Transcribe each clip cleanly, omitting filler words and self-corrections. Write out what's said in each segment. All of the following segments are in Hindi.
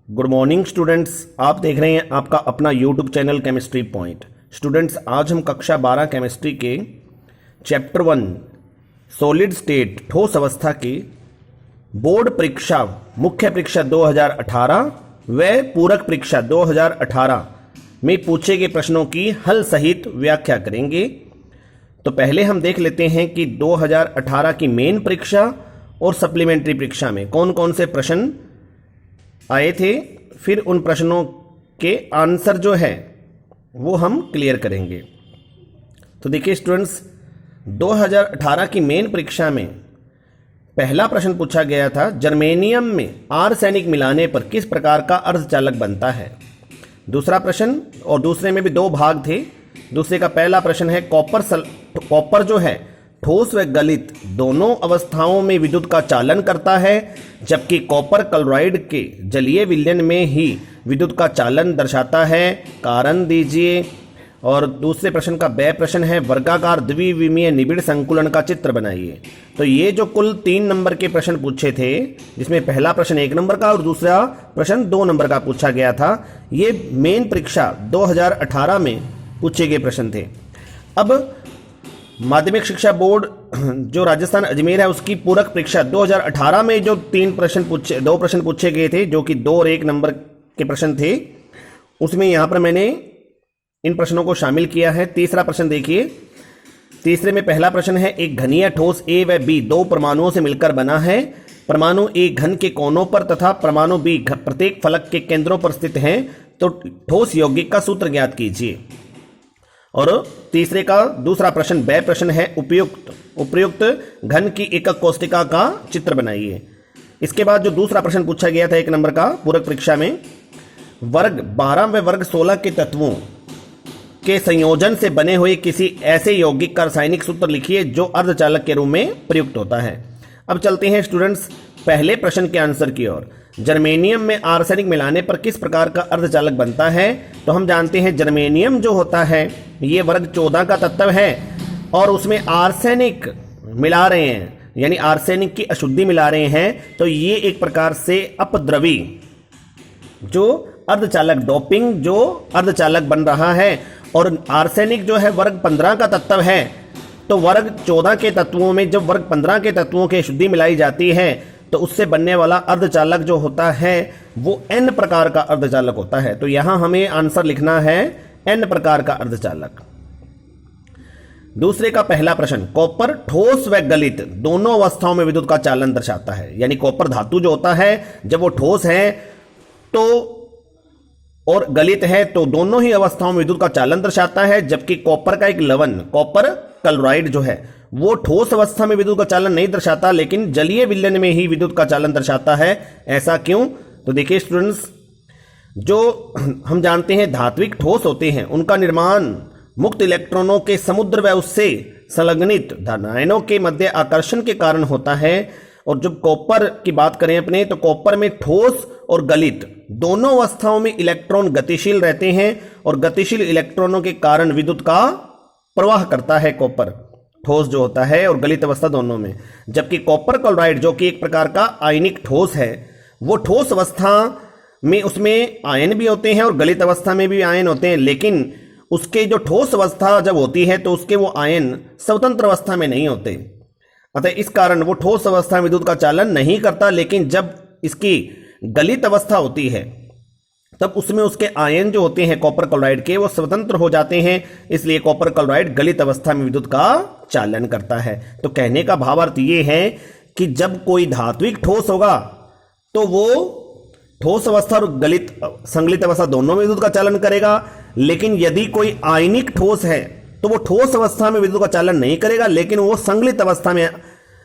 गुड मॉर्निंग स्टूडेंट्स, आप देख रहे हैं आपका अपना YouTube channel chemistry point. Students, आज हम कक्षा 12 केमिस्ट्री के चैप्टर 1 सॉलिड स्टेट ठोस अवस्था की बोर्ड परीक्षा मुख्य परीक्षा 2018 व पूरक परीक्षा 2018 में पूछे गए प्रश्नों की हल सहित व्याख्या करेंगे। तो पहले हम देख लेते हैं कि 2018 की मेन परीक्षा और सप्लीमेंट्री परीक्षा में कौन कौन से प्रश्न आए थे, फिर उन प्रश्नों के आंसर जो है वो हम क्लियर करेंगे। तो देखिए स्टूडेंट्स, 2018 की मेन परीक्षा में पहला प्रश्न पूछा गया था, जर्मेनियम में आर्सेनिक मिलाने पर किस प्रकार का अर्धचालक बनता है। दूसरा प्रश्न, और दूसरे में भी दो भाग थे। दूसरे का पहला प्रश्न है, कॉपर जो है ठोस व गलित दोनों अवस्थाओं में विद्युत का चालन करता है, जबकि कॉपर क्लोराइड के जलीय विलयन में ही विद्युत का चालन दर्शाता है, कारण दीजिए। और दूसरे प्रश्न का ब प्रश्न है, वर्गाकार द्विविमीय निबिड़ संकुलन का चित्र बनाइए। तो ये जो कुल 3 नंबर के प्रश्न पूछे थे, जिसमें पहला प्रश्न 1 नंबर का और दूसरा प्रश्न 2 नंबर का पूछा गया था, ये मेन परीक्षा 2018 में पूछे गए प्रश्न थे। अब माध्यमिक शिक्षा बोर्ड जो राजस्थान अजमेर है उसकी पूरक परीक्षा 2018 में जो 2 प्रश्न पूछे गए थे, जो कि 2 और 1 नंबर के प्रश्न थे, उसमें यहाँ पर मैंने इन प्रश्नों को शामिल किया है। तीसरा प्रश्न देखिए, तीसरे में पहला प्रश्न है, एक घनीय ठोस ए व बी 2 परमाणुओं से मिलकर बना है। परमाणु ए घन के कोनों पर तथा परमाणु बी प्रत्येक फलक के केंद्रों पर स्थित हैं, तो ठोस यौगिक का सूत्र ज्ञात कीजिए। और तीसरे का दूसरा प्रश्न ब प्रश्न है, उपयुक्त घन की एकक कोष्टिका का चित्र बनाइए। इसके बाद जो दूसरा प्रश्न पूछा गया था 1 नंबर का पूरक परीक्षा में, वर्ग 12 व वर्ग 16 के तत्वों के संयोजन से बने हुए किसी ऐसे यौगिक का रासायनिक सूत्र लिखिए जो अर्धचालक के रूप में प्रयुक्त होता है। अब चलते हैं स्टूडेंट्स पहले प्रश्न के आंसर की ओर। जर्मेनियम में आर्सेनिक मिलाने पर किस प्रकार का अर्धचालक बनता है। तो हम जानते हैं जर्मेनियम जो होता है ये वर्ग 14 का तत्व है और उसमें आर्सेनिक मिला रहे हैं, यानी आर्सेनिक की अशुद्धि मिला रहे हैं, तो ये एक प्रकार से अपद्रवी जो अर्धचालक डोपिंग जो अर्धचालक बन रहा है। और आर्सेनिक जो है वर्ग 15 का तत्व है, तो वर्ग 14 के तत्वों में जब वर्ग 15 के तत्वों की अशुद्धि मिलाई जाती है तो उससे बनने वाला अर्धचालक जो होता है वो n प्रकार का अर्धचालक होता है। तो यहां हमें आंसर लिखना है n प्रकार का अर्धचालक। दूसरे का पहला प्रश्न, कॉपर ठोस व गलित दोनों अवस्थाओं में विद्युत का चालन दर्शाता है। यानी कॉपर धातु जो होता है जब वो ठोस है तो और गलित है तो दोनों ही अवस्थाओं में विद्युत का चालन दर्शाता है, जबकि कॉपर का एक लवण कॉपर क्लोराइड जो है वो ठोस अवस्था में विद्युत का चालन नहीं दर्शाता, लेकिन जलीय विलयन में ही विद्युत का चालन दर्शाता है। ऐसा क्यों? तो देखिए स्टूडेंट्स, जो हम जानते हैं धात्विक ठोस होते हैं उनका निर्माण मुक्त इलेक्ट्रॉनों के समुद्र व उससे संलग्नित धनायनों के मध्य आकर्षण के कारण होता है। और जब कॉपर की बात करें अपने, तो कॉपर में ठोस और गलित दोनों अवस्थाओं में इलेक्ट्रॉन गतिशील रहते हैं और गतिशील इलेक्ट्रॉनों के कारण विद्युत का प्रवाह करता है कॉपर, ठोस जो होता है और गलित अवस्था दोनों में। जबकि कॉपर क्लोराइड जो कि एक प्रकार का आयनिक ठोस है, वो ठोस अवस्था में उसमें आयन भी होते हैं और गलित अवस्था में भी आयन होते हैं, लेकिन उसके जो ठोस अवस्था जब होती है तो उसके वो आयन स्वतंत्र अवस्था में नहीं होते। अतः इस कारण वो ठोस अवस्था में विद्युत का चालन नहीं करता, लेकिन जब इसकी गलित अवस्था होती है तब उसमें उसके आयन जो होते हैं कॉपर क्लोराइड के वो स्वतंत्र हो जाते हैं, इसलिए कॉपर क्लोराइड गलित अवस्था में विद्युत का चालन करता है। तो कहने का भावार्थ ये है कि जब कोई धात्विक ठोस होगा तो वो ठोस अवस्था और गलित संगलित अवस्था दोनों में विद्युत का चालन करेगा, लेकिन यदि कोई आयनिक ठोस है तो वो ठोस अवस्था में विद्युत का चालन नहीं करेगा, लेकिन वो संगलित अवस्था में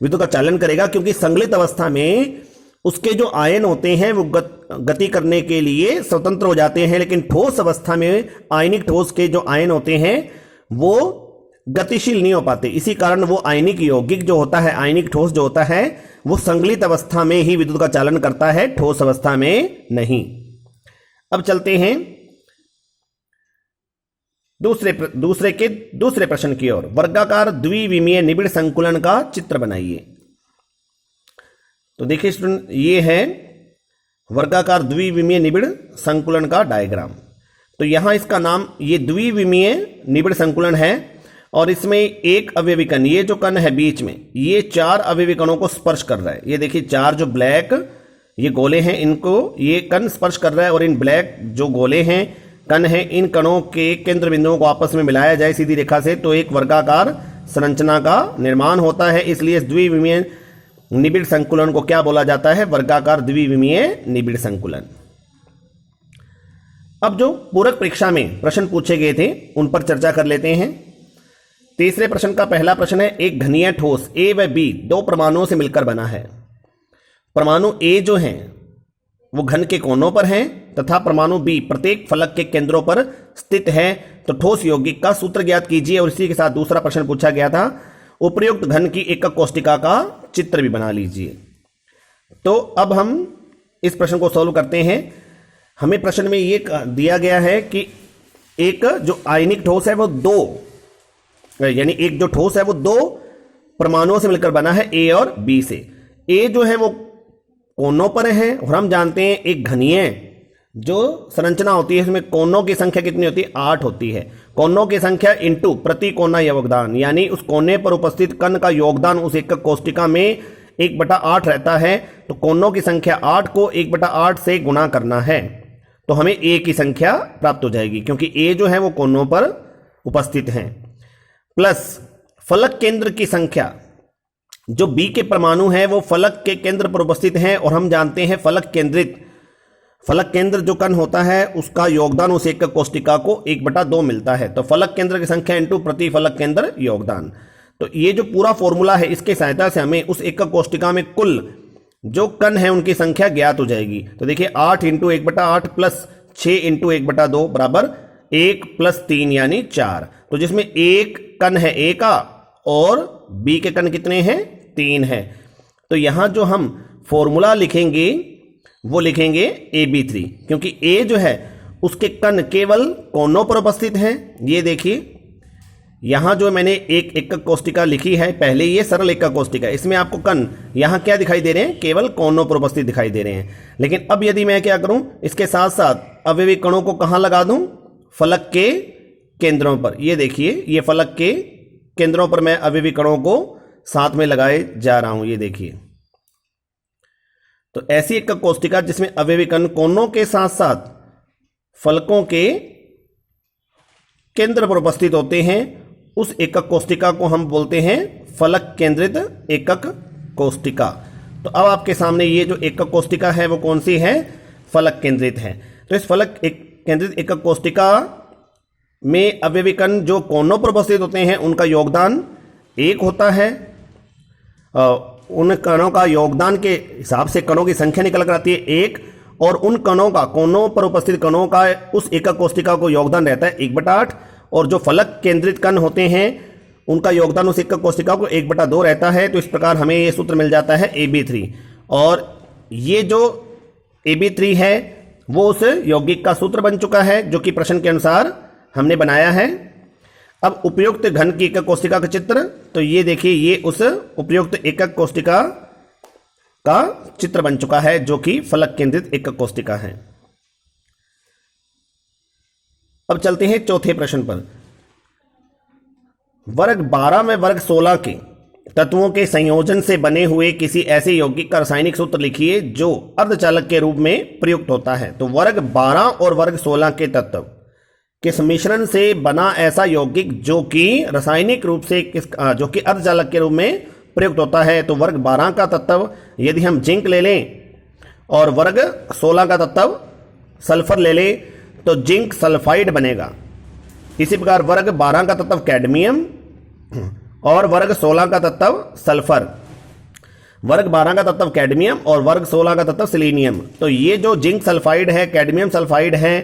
विद्युत का चालन करेगा, क्योंकि संगलित अवस्था में उसके जो आयन होते हैं वो गति करने के लिए स्वतंत्र हो जाते हैं, लेकिन ठोस अवस्था में आयनिक ठोस के जो आयन होते हैं वो गतिशील नहीं हो पाते। इसी कारण वो आयनिक यौगिक जो होता है, आयनिक ठोस जो होता है, वो संगलित अवस्था में ही विद्युत का चालन करता है, ठोस अवस्था में नहीं। अब चलते हैं दूसरे प्रश्न की ओर। वर्गाकार द्विविमीय निबिड़ संकुलन का चित्र बनाइए। तो देखिए स्टूडेंट, ये है वर्गाकार द्विविमीय निबिड़ संकुलन का डायग्राम। तो यहां इसका नाम ये द्विविमीय निबिड़ संकुलन है और इसमें एक अवयवी कण, ये जो कण है बीच में, ये 4 अवयवी कणों को स्पर्श कर रहा है। ये देखिए 4 जो ब्लैक ये गोले हैं, इनको ये कण स्पर्श कर रहा है और इन ब्लैक जो गोले हैं कण हैं, इन कणों के केंद्र बिंदुओं को आपस में मिलाया जाए सीधी रेखा से तो एक वर्गाकार संरचना का निर्माण होता है। इसलिए इस द्विविमीय निबिड़ संकुलन को क्या बोला जाता है? वर्गाकार द्विविमीय निबिड़ संकुलन। अब जो पूरक परीक्षा में प्रश्न पूछे गए थे उन पर चर्चा कर लेते हैं। तीसरे प्रश्न का पहला प्रश्न है, एक घनीय ठोस ए व बी 2 परमाणुओं से मिलकर बना है। परमाणु ए जो हैं वो घन के कोनों पर हैं तथा परमाणु बी प्रत्येक फलक के केंद्रों पर स्थित है। तो ठोस यौगिक का सूत्र ज्ञात कीजिए। और इसी के साथ दूसरा प्रश्न पूछा गया था, उपर्युक्त घन की एकक कोष्टिका का चित्र भी बना लीजिए। तो अब हम इस प्रश्न को सॉल्व करते हैं। हमें प्रश्न में ये दिया गया है कि एक जो आयनिक ठोस है वो 2, यानी एक जो ठोस है वो 2 परमाणुओं से मिलकर बना है, ए और बी से। ए जो है वो कोनों पर है और हम जानते हैं एक घनीय जो संरचना होती है इसमें कोनों की संख्या कितनी होती है? 8 होती है। कोनों की संख्या इंटू प्रति कोना योगदान, यानी उस कोने पर उपस्थित कण का योगदान उस एकक कोष्टिका में 1/8 रहता है। तो कोनों की संख्या 8 को 1/8 से गुणा करना है तो हमें ए की संख्या प्राप्त हो जाएगी, क्योंकि ए जो है वो कोनों पर उपस्थित हैं। प्लस फलक केंद्र की संख्या, जो बी के परमाणु हैं वो फलक के केंद्र पर उपस्थित हैं और हम जानते हैं फलक केंद्र जो कण होता है उसका योगदान उस एकक कोष्टिका को 1/2 मिलता है। तो फलक केंद्र की संख्या इंटू प्रति फलक केंद्र योगदान। तो ये जो पूरा फॉर्मूला है इसके सहायता से हमें उस एकक कोष्टिका में कुल जो कण है उनकी संख्या ज्ञात हो जाएगी। तो देखिए 8 × 1/8 प्लस 6 × 1/2 बराबर 1 + 3 यानी 4। तो जिसमें एक कण है ए का और बी के कण कितने हैं? 3 है। तो यहां जो हम फॉर्मूला लिखेंगे वो लिखेंगे AB3, क्योंकि ए जो है उसके कण केवल कोनों पर उपस्थित हैं। ये देखिए यहां जो मैंने एक एकक कोष्टिका लिखी है, पहले ये सरल एकक कोष्टिका, इसमें आपको कण यहां क्या दिखाई दे रहे हैं? केवल कोनों पर उपस्थित दिखाई दे रहे हैं। लेकिन अब यदि मैं क्या करूं, इसके साथ साथ अवयवी कणों को कहां लगा दूं? फलक के केंद्रों पर। ये देखिए ये फलक के केंद्रों पर मैं अवयवी कणों को साथ में लगाए जा रहा हूं। ये देखिए, तो ऐसी एकक कोष्टिका जिसमें अवयवी कण कोनों के साथ साथ फलकों के केंद्र पर उपस्थित होते हैं, उस एकक कोष्टिका को हम बोलते हैं फलक केंद्रित एकक कोष्टिका। तो अब आपके सामने ये जो एकक कोष्टिका है वो कौन सी है? फलक केंद्रित है। तो इस फलक केंद्रित एकक कोष्टिका में अवयवी कण जो कोनों पर उपस्थित होते हैं उनका योगदान 1 होता है। उन कणों का योगदान के हिसाब से कणों की संख्या निकल कर आती है 1, और उन कणों का, कोनों पर उपस्थित कणों का उस एकक कोष्टिका को योगदान रहता है 1/8, और जो फलक केंद्रित कण होते हैं उनका योगदान उस एकक कोष्टिका को 1/2 रहता है। तो इस प्रकार हमें ये सूत्र मिल जाता है AB3। और ये जो AB3 है वो उस यौगिक का सूत्र बन चुका है जो कि प्रश्न के अनुसार हमने बनाया है। अब उपयुक्त घन की एकक कोष्टिका का चित्र, तो ये देखिए ये उस उपयुक्त एकक कोष्टिका का चित्र बन चुका है जो कि फलक केंद्रित एकक कोष्टिका है। अब चलते हैं चौथे प्रश्न पर। वर्ग 12 में वर्ग 16 के तत्वों के संयोजन से बने हुए किसी ऐसे यौगिक का रासायनिक सूत्र लिखिए जो अर्धचालक के रूप में प्रयुक्त होता है। तो वर्ग 12 और वर्ग 16 के तत्व के सम्मिश्रण से बना ऐसा यौगिक जो कि रासायनिक रूप से जो कि अर्धचालक के रूप में प्रयुक्त होता है। तो वर्ग 12 का तत्व यदि हम जिंक ले लें और वर्ग 16 का तत्व सल्फर ले लें तो जिंक सल्फाइड बनेगा। इसी प्रकार वर्ग 12 का तत्व कैडमियम और वर्ग 16 का तत्व सल्फर। वर्ग 12 का तत्व कैडमियम और वर्ग 16 का तत्व सेलेनियम। तो ये जो जिंक सल्फाइड है, कैडमियम सल्फाइड है,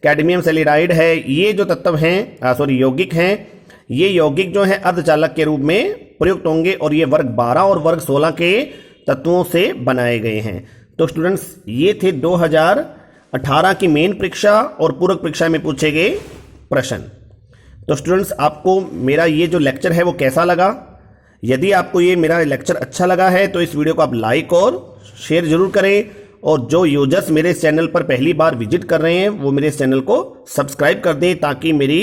कैडमियम सेलेनाइड है, ये जो तत्व हैं यौगिक हैं, ये यौगिक जो है अर्धचालक के रूप में प्रयुक्त होंगे और ये वर्ग 12 और वर्ग 16 के तत्वों से बनाए गए हैं। तो स्टूडेंट्स ये थे 2018 की मेन परीक्षा और पूरक परीक्षा में पूछे गए प्रश्न। तो स्टूडेंट्स आपको मेरा ये जो लेक्चर है वो कैसा लगा? यदि आपको ये मेरा लेक्चर अच्छा लगा है तो इस वीडियो को आप लाइक और शेयर जरूर करें और जो यूजर्स मेरे इस चैनल पर पहली बार विजिट कर रहे हैं वो मेरे इस चैनल को सब्सक्राइब कर दें ताकि मेरी,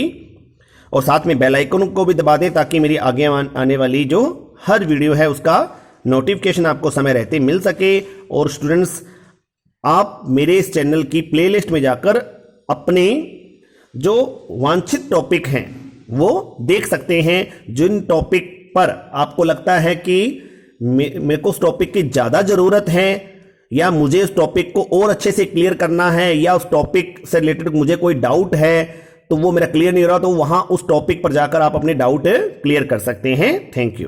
और साथ में बेल आइकन को भी दबा दें ताकि मेरी आगे आने वाली जो हर वीडियो है उसका नोटिफिकेशन आपको समय रहते मिल सके। और स्टूडेंट्स, आप मेरे इस चैनल की प्लेलिस्ट में जाकर अपने जो वांछित टॉपिक हैं वो देख सकते हैं। जिन टॉपिक पर आपको लगता है कि मेरे को उस टॉपिक की ज़्यादा ज़रूरत है या मुझे उस टॉपिक को और अच्छे से क्लियर करना है या उस टॉपिक से रिलेटेड मुझे कोई डाउट है तो वो मेरा क्लियर नहीं हो रहा, तो वहाँ उस टॉपिक पर जाकर आप अपने डाउट क्लियर कर सकते हैं। Thank you.